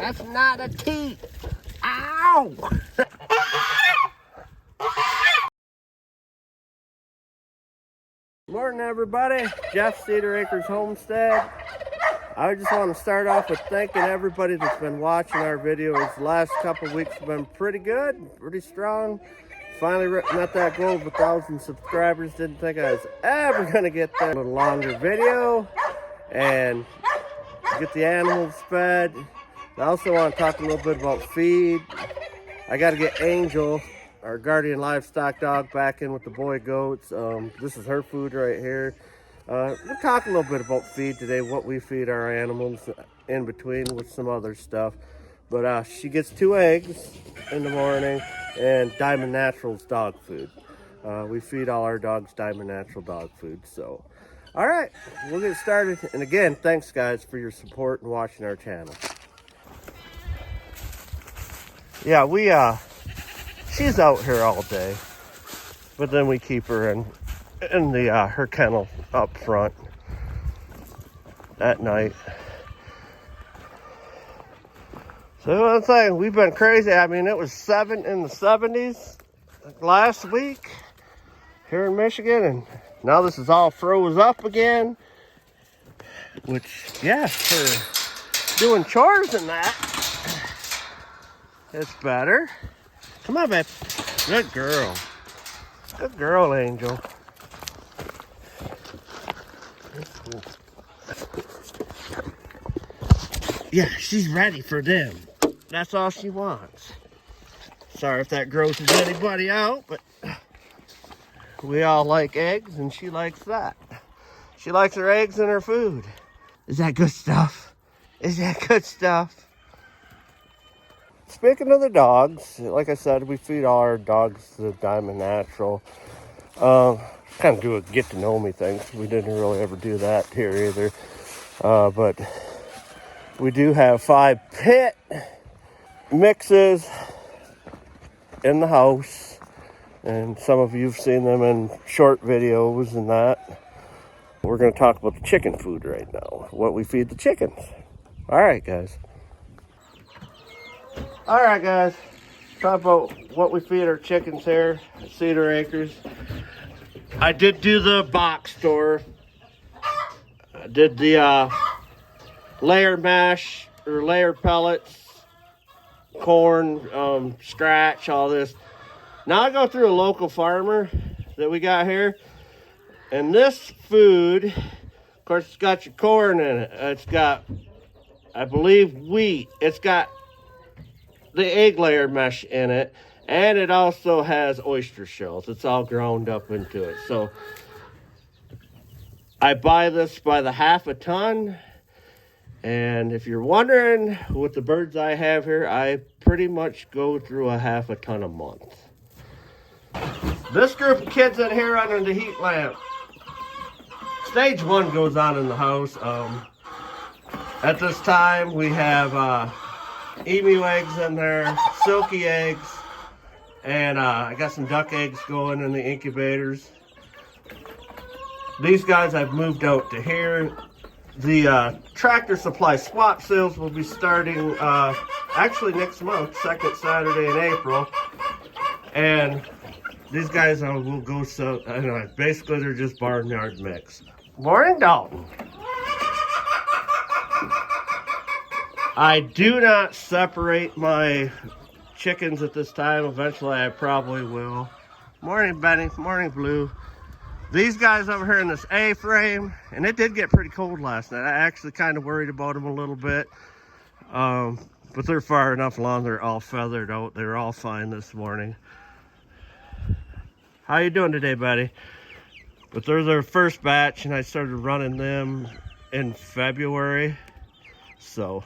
That's not a teat. Ow! Morning, everybody. Jeff, Cedar Acres Homestead. I just want to start off with thanking everybody that's been watching our videos. The last couple of weeks have been pretty good, pretty strong. Finally met that goal of 1,000 subscribers. Didn't think I was ever going to get that. A little longer video and get the animals fed. I also want to talk a little bit about feed. I got to get Angel, our guardian livestock dog, back in with the boy goats. This is her food right here. We'll talk a little bit about feed today, what we feed our animals in between with some other stuff. But she gets 2 eggs in the morning and Diamond Naturals dog food. We feed all our dogs Diamond Natural dog food. So, all right, we'll get started. And again, thanks guys for your support and watching our channel. Yeah, she's out here all day, but then we keep her in the her kennel up front at night. So one thing, we've been crazy. I mean, it was 7 in the 70s last week here in Michigan, and now this is all froze up again, which, yeah, for doing chores and that, it's better. Come on, babe. Good girl. Good girl, Angel. Yeah, she's ready for them. That's all she wants. Sorry if that grosses anybody out, but we all like eggs, and she likes that. She likes her eggs and her food. Is that good stuff? Is that good stuff? Speaking of the dogs, like I said, we feed all our dogs the Diamond Natural. Kind of do a get-to-know-me thing. We didn't really ever do that here either. But we do have 5 pit mixes in the house. And some of you have seen them in short videos and that. We're going to talk about the chicken food right now. What we feed the chickens. All right, guys. All right, guys. Talk about what we feed our chickens here at Cedar Acres. I did do the box store. I did the layer mash or layer pellets, corn, scratch, all this. Now I go through a local farmer that we got here, and this food, of course, it's got your corn in it. It's got, I believe, wheat. It's got the egg layer mesh in it, and it also has oyster shells. It's all ground up into it. So I buy this by the half a ton. And if you're wondering, with the birds I have here, I pretty much go through a half a ton a month. This group of kids in here under the heat lamp, stage 1 goes on in the house. At this time, we have emu eggs in there, silky eggs, and I got some duck eggs going in the incubators. These guys I've moved out to here. The Tractor Supply swap sales will be starting actually next month, second Saturday in April. And these guys will go, so I don't know, basically they're just barnyard mix. Morning, Dalton. I do not separate my chickens at this time. Eventually I probably will. Morning, Benny. Morning, Blue. These guys over here in this A-frame, and it did get pretty cold last night. I actually kind of worried about them a little bit. But they're far enough along, they're all feathered out. They're all fine this morning. How you doing today, buddy? But there's our first batch, and I started running them in February. So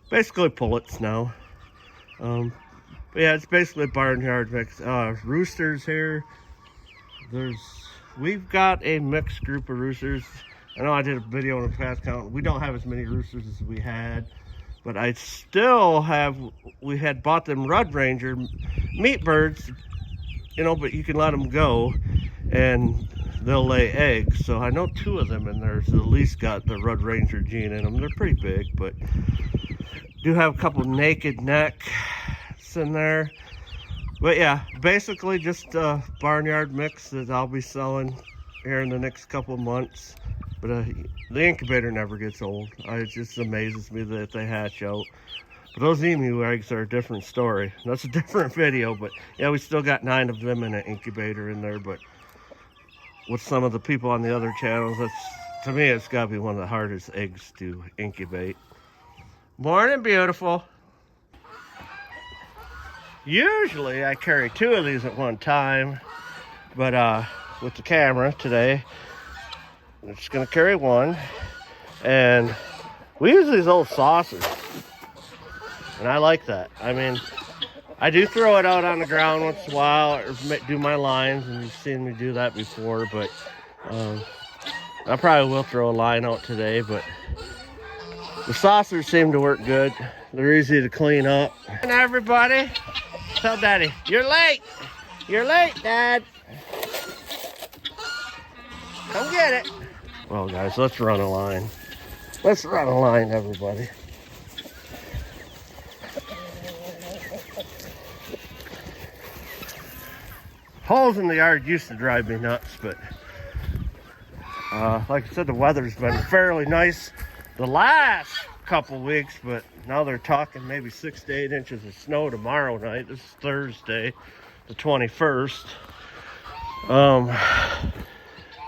basically pullets now. But yeah, it's basically a barnyard mix. Roosters here. We've got a mixed group of roosters. I know I did a video on the past count. We don't have as many roosters as we had, but I still have, we had bought them Red Ranger meat birds, you know, but you can let them go and they'll lay eggs. So I know 2 of them in there, so at least got the Red Ranger gene in them. They're pretty big, but Do have a couple naked necks in there. But yeah, basically just a barnyard mix that I'll be selling here in the next couple of months. But the incubator never gets old. It just amazes me that they hatch out. But those emu eggs are a different story. That's a different video, but yeah, we still got 9 of them in an incubator in there. But with some of the people on the other channels, to me, it's got to be one of the hardest eggs to incubate. Morning, beautiful. Usually I carry 2 of these at one time, but with the camera today, I'm just gonna carry 1. And we use these old saucers, and I like that. I mean, I do throw it out on the ground once in a while, or do my lines, and you've seen me do that before, but I probably will throw a line out today. But the saucers seem to work good. They're easy to clean up. And everybody, tell Daddy, you're late. You're late, Dad. Come get it. Well, guys, let's run a line. Let's run a line, everybody. Holes in the yard used to drive me nuts, but like I said, the weather's been fairly nice the last couple weeks, but now they're talking maybe 6 to 8 inches of snow tomorrow night. This is Thursday, the 21st. Well,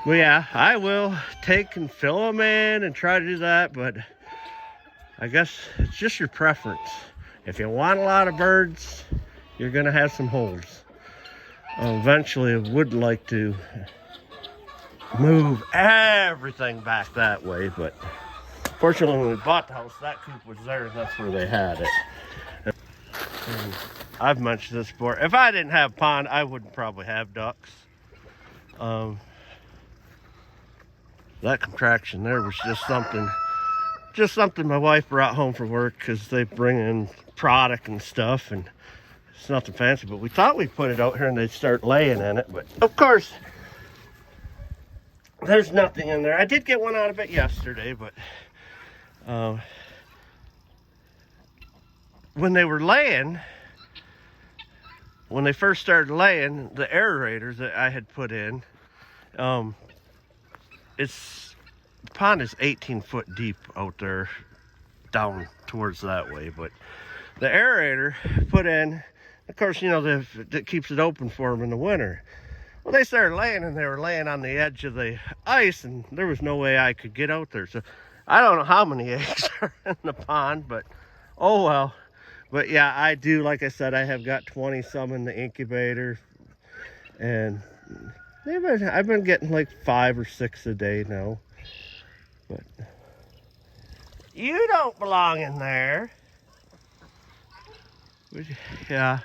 yeah, I will take and fill them in and try to do that, but I guess it's just your preference. If you want a lot of birds, you're gonna have some holes. Eventually, I would like to move everything back that way, but fortunately, when we bought the house, that coop was there, and that's where they had it. And I've mentioned this before. If I didn't have a pond, I wouldn't probably have ducks. That contraction there was just something my wife brought home from work, because they bring in product and stuff, and it's nothing fancy. But we thought we'd put it out here and they'd start laying in it, but of course, there's nothing in there. I did get one out of it yesterday, but when they were laying, when they first started laying, the aerators that I had put in, the pond is 18 foot deep out there, down towards that way, but the aerator put in, of course, you know, that keeps it open for them in the winter. Well, they started laying, and they were laying on the edge of the ice, and there was no way I could get out there. So I don't know how many eggs are in the pond, but oh well. But yeah, I do, like I said, I have got 20 some in the incubator, and I've been getting like 5 or 6 a day now. But you don't belong in there. But yeah.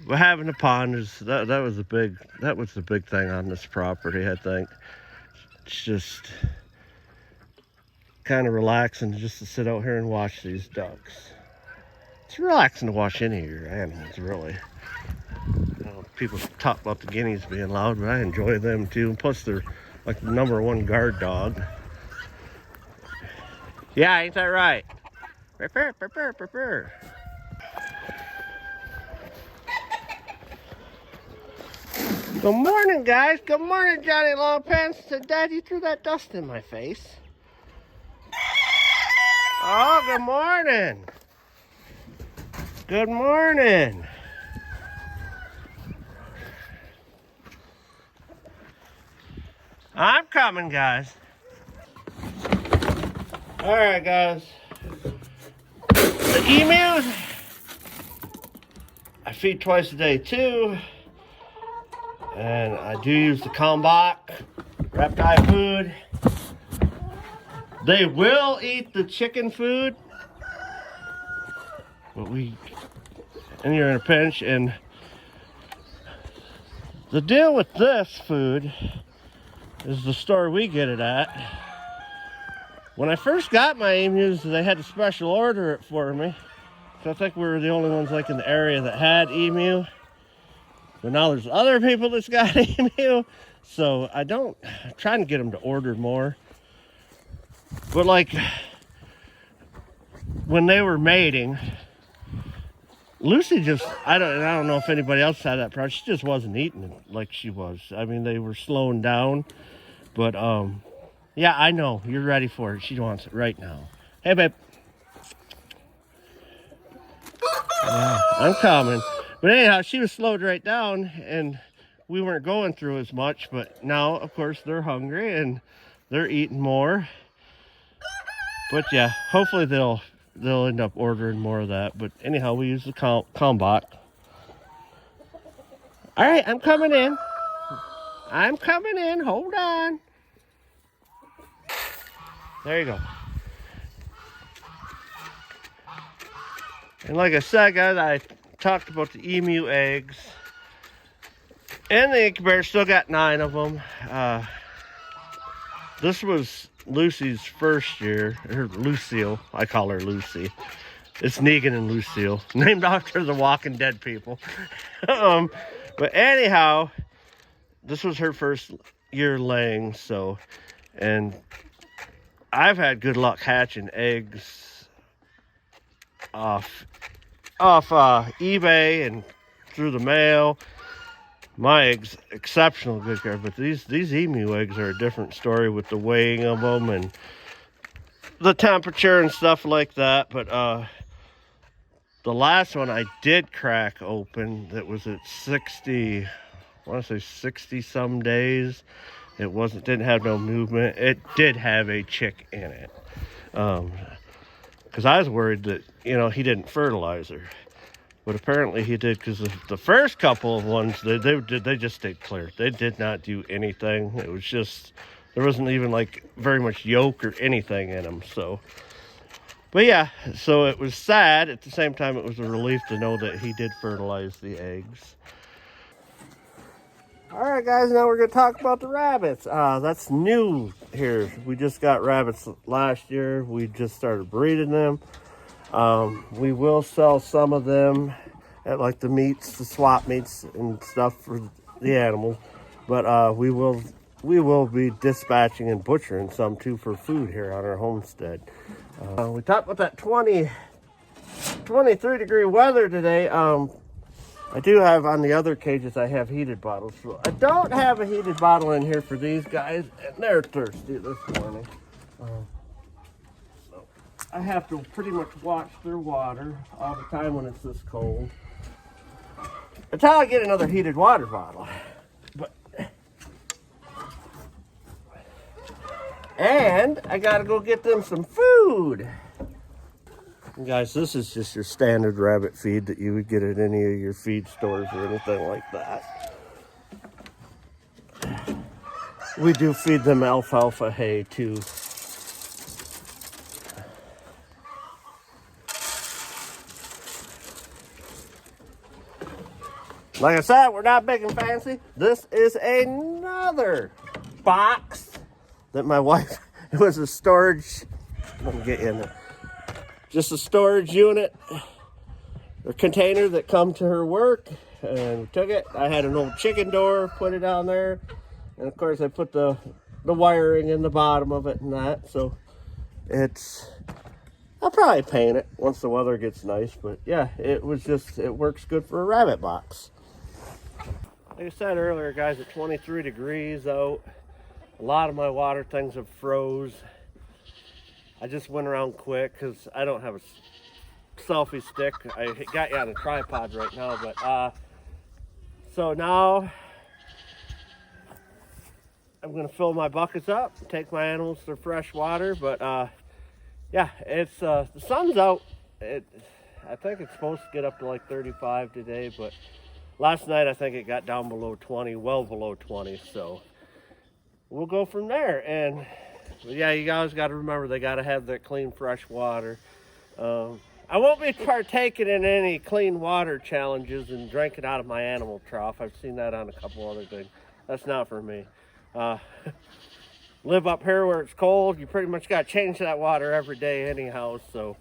But having a pond is that was the big thing on this property, I think. It's just kind of relaxing just to sit out here and watch these ducks. It's relaxing to watch any of your animals, really. You know, people talk about the guineas being loud, but I enjoy them too. And plus, they're like the #1 guard dog. Yeah, ain't that right? Good morning, guys. Good morning, Johnny Longpants. Dad, you threw that dust in my face. Oh, good morning. Good morning. I'm coming, guys. All right, guys. The emus, I feed twice a day too. And I do use the Kalmbach reptile food. They will eat the chicken food, but and you're in a pinch. And the deal with this food is the store we get it at. When I first got my emus, they had to special order it for me. So I think we were the only ones like in the area that had emu. But now there's other people that's got emu. So I'm trying to get them to order more. But like, when they were mating, Lucy just, I don't know if anybody else had that problem. She just wasn't eating it like she was. I mean, they were slowing down. But, yeah, I know. You're ready for it. She wants it right now. Hey, babe. Yeah, I'm coming. But anyhow, she was slowed right down, and we weren't going through as much. But now, of course, they're hungry, and they're eating more. But, yeah, hopefully they'll end up ordering more of that. But anyhow, we use the Combot. All right, I'm coming in. I'm coming in. Hold on. There you go. And like I said, guys, I talked about the emu eggs. And the incubator still got 9 of them. This was Lucy's first year. Or Lucille. I call her Lucy. It's Negan and Lucille. Named after the Walking Dead people. But anyhow, this was her first year laying. So, and I've had good luck hatching eggs off eBay and through the mail. My eggs, exceptional good care, but these emu eggs are a different story with the weighing of them and the temperature and stuff like that. But the last one I did crack open, that was at 60, I want to say 60 some days. It didn't have no movement. It did have a chick in it. Because I was worried that, he didn't fertilize her. But apparently he did, because the first couple of ones, they just stayed clear. They did not do anything. It was just, there wasn't even like very much yolk or anything in them. So, but yeah, so it was sad. At the same time, it was a relief to know that he did fertilize the eggs. All right, guys, now we're going to talk about the rabbits. That's new here. We just got rabbits last year. We just started breeding them. We will sell some of them at like the meats, the swap meats and stuff for the animals. But we will be dispatching and butchering some too for food here on our homestead. We talked about that 23 degree weather today. I do have on the other cages, I have heated bottles. So I don't have a heated bottle in here for these guys, and they're thirsty this morning. So I have to pretty much watch their water all the time when it's this cold. Until I get another heated water bottle. And I gotta go get them some food. And guys, this is just your standard rabbit feed that you would get at any of your feed stores or anything like that. We do feed them alfalfa hay too. Like I said, we're not big and fancy. This is another box that my wife, it was a storage, let me get you in there. Just a storage unit or container that come to her work, and we took it. I had an old chicken door, put it on there, and of course I put the wiring in the bottom of it and that. So I'll probably paint it once the weather gets nice, but yeah, it works good for a rabbit box. Like I said earlier, guys, at 23 degrees out, a lot of my water things have froze. I just went around quick because I don't have a selfie stick. I got you on a tripod right now, but so now I'm gonna fill my buckets up, take my animals to fresh water. But yeah, it's the sun's out. I think it's supposed to get up to like 35 today, but last night I think it got down below 20, well below 20. So we'll go from there. And yeah, you guys got to remember they got to have that clean, fresh water. I won't be partaking in any clean water challenges and drinking out of my animal trough. I've seen that on a couple other things. That's not for me. Live up here where it's cold. You pretty much got to change that water every day anyhow. So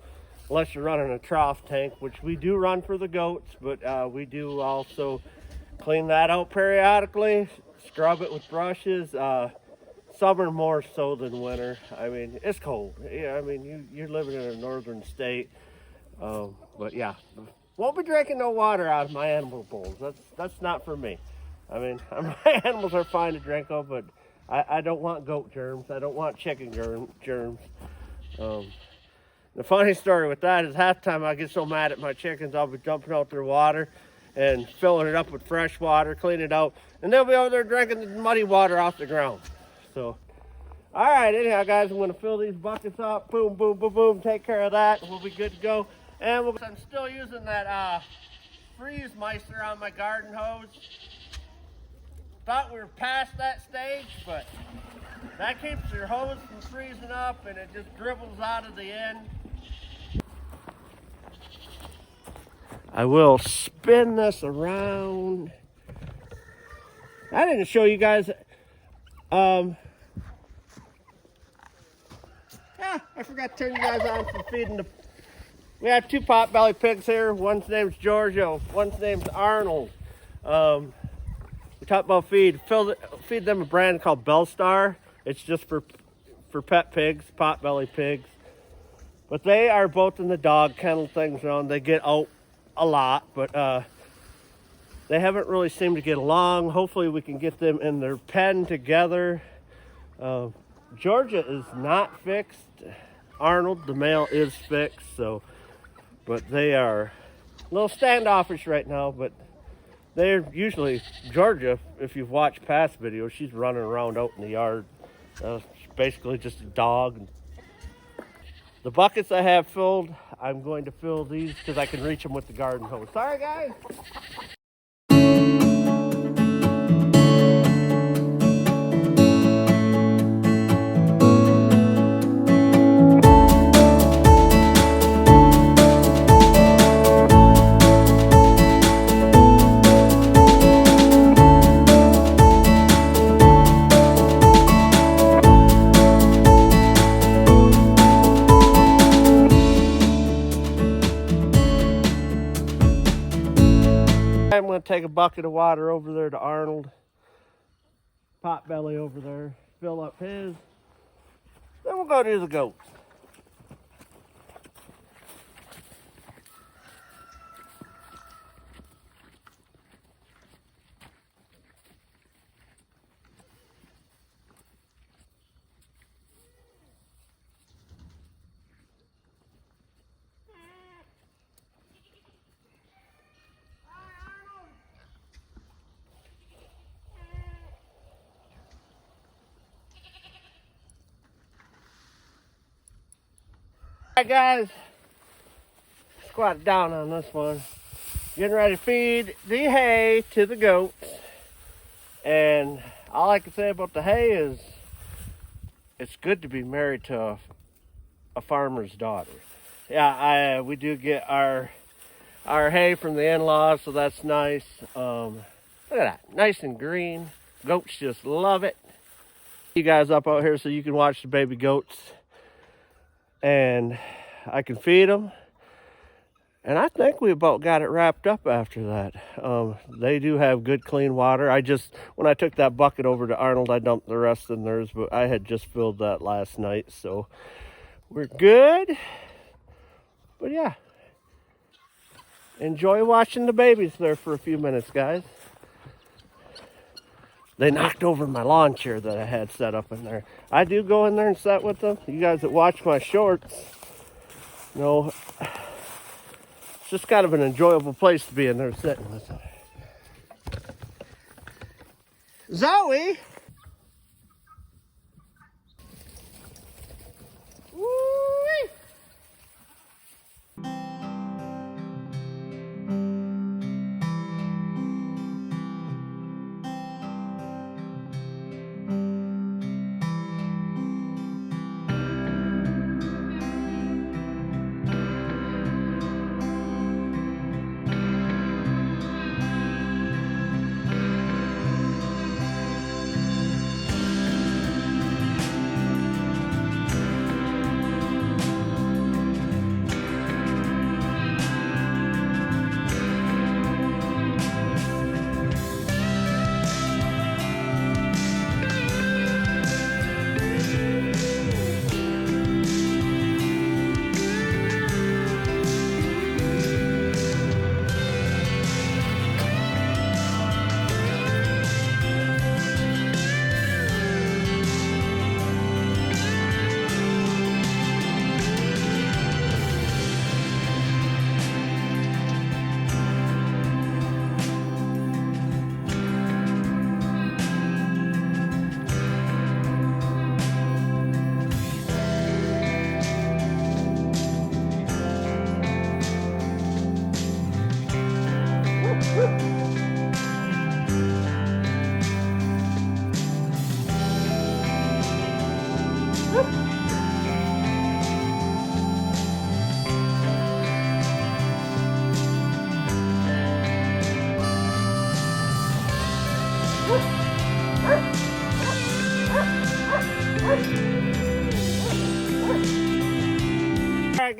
unless you're running a trough tank, which we do run for the goats, but we do also clean that out periodically, scrub it with brushes. summer more so than winter. I mean, it's cold. Yeah, I mean, you're living in a northern state. But yeah, won't be drinking no water out of my animal bowls. That's not for me. I mean, my animals are fine to drink of, but I don't want goat germs. I don't want chicken germs. The funny story with that is half the time I get so mad at my chickens, I'll be dumping out their water and filling it up with fresh water, cleaning it out, and they'll be over there drinking the muddy water off the ground. So, all right, anyhow, guys, I'm going to fill these buckets up. Boom, boom, boom, boom. Take care of that. We'll be good to go. And I'm still using that freeze meister on my garden hose. Thought we were past that stage, but that keeps your hose from freezing up, and it just dribbles out of the end. I will spin this around. I didn't show you guys. I forgot to turn you guys on for feeding the. We have two potbelly pigs here. One's name's Giorgio. One's name's Arnold. We talked about feed. Feed them a brand called Bellstar. It's just for pet pigs, potbelly pigs. But they are both in the dog kennel things around. They get out a lot, but they haven't really seemed to get along. Hopefully we can get them in their pen together. Georgia is not fixed. Arnold, the male, is fixed, but they are a little standoffish right now, but they're usually, Georgia, if you've watched past videos, she's running around out in the yard. She's basically just a dog. The buckets I have filled, I'm going to fill these because I can reach them with the garden hose. Sorry, guys. I'm going to take a bucket of water over there to Arnold, potbelly over there, fill up his, then we'll go to the goats. Alright guys, squat down on this one. Getting ready to feed the hay to the goats. And all I can say about the hay is it's good to be married to a farmer's daughter. Yeah, we do get our hay from the in-laws, so that's nice. Look at that, nice and green. Goats just love it. You guys up out here so you can watch the baby goats. And I can feed them. And I think we about got it wrapped up after that. They do have good clean water. When I took that bucket over to Arnold, I dumped the rest in theirs, but I had just filled that last night, so we're good. But yeah, enjoy watching the babies there for a few minutes, guys. They knocked over my lawn chair that I had set up in there. I do go in there and sit with them. You guys that watch my shorts, you know, it's just kind of an enjoyable place to be in there sitting with them. Zoe! Woo-wee!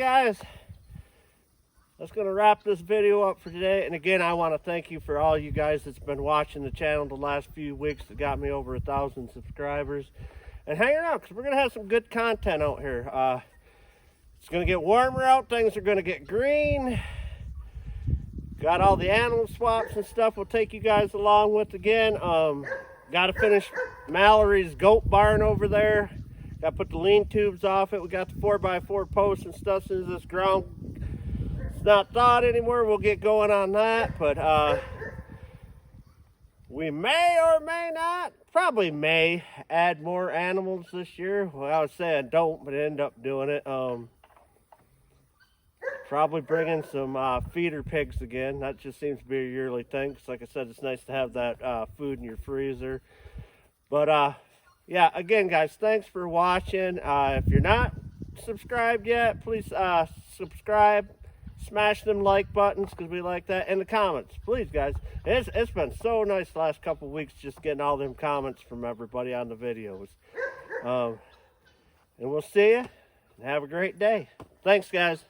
guys, that's going to wrap this video up for today. And again, I want to thank you for all you guys that's been watching the channel the last few weeks that got me over 1,000 subscribers. And hang around, because we're going to have some good content out here. It's going to get warmer out. Things are going to get green. Got all the animal swaps and stuff we'll take you guys along with again. Got to finish Mallory's goat barn over there. Got to put the lean tubes off it. We got the 4x4 posts and stuff. As soon as this ground it's not thawed anymore, we'll get going on that. But we may or may not, probably may, add more animals this year. Well, I was saying don't, but I end up doing it. Probably bring in some feeder pigs again. That just seems to be a yearly thing. 'Cause like I said, it's nice to have that food in your freezer. But yeah, again, guys, thanks for watching. If you're not subscribed yet, please subscribe. Smash them like buttons, because we like that. In the comments, please, guys. It's been so nice the last couple weeks just getting all them comments from everybody on the videos. And we'll see you, and have a great day. Thanks, guys.